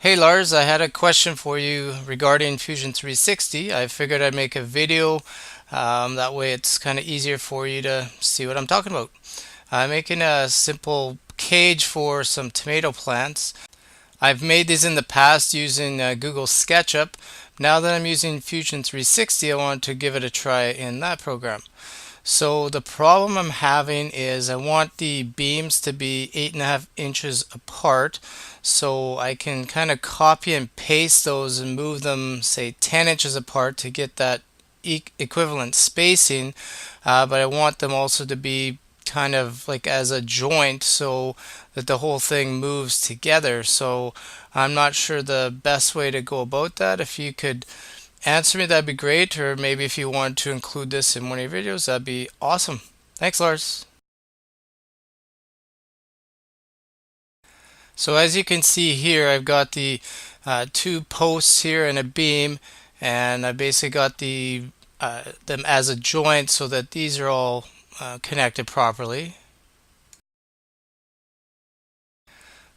Hey Lars, I had a question for you regarding Fusion 360. I figured I'd make a video. That way it's kind of easier for you to see what I'm talking about. I'm making a simple cage for some tomato plants. I've made these in the past using Google SketchUp. Now that I'm using Fusion 360, I want to give it a try in that program. So the problem I'm having is I want the beams to be 8.5 inches apart, so I can kind of copy and paste those and move them, say, 10 inches apart to get that equivalent spacing. But I want them also to be kind of like as a joint so that the whole thing moves together. So I'm not sure the best way to go about that. If you could answer me, that'd be great. Or maybe if you want to include this in one of your videos, that'd be awesome. Thanks, Lars. So as you can see here, I've got the two posts here and a beam, and I basically got them as a joint so that these are all connected properly.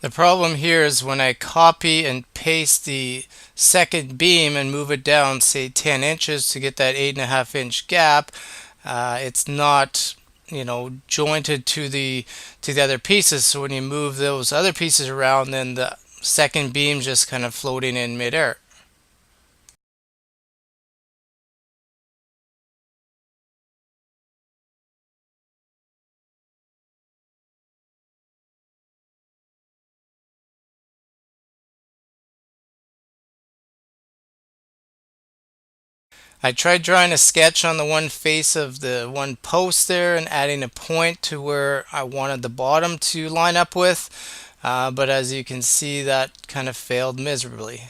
The problem here is when I copy and paste the second beam and move it down, say 10 inches to get that 8.5 inch gap, it's not, jointed to the other pieces. So when you move those other pieces around, then the second beam's just kind of floating in midair. I tried drawing a sketch on the one face of the one post there and adding a point to where I wanted the bottom to line up with, but as you can see, that kind of failed miserably.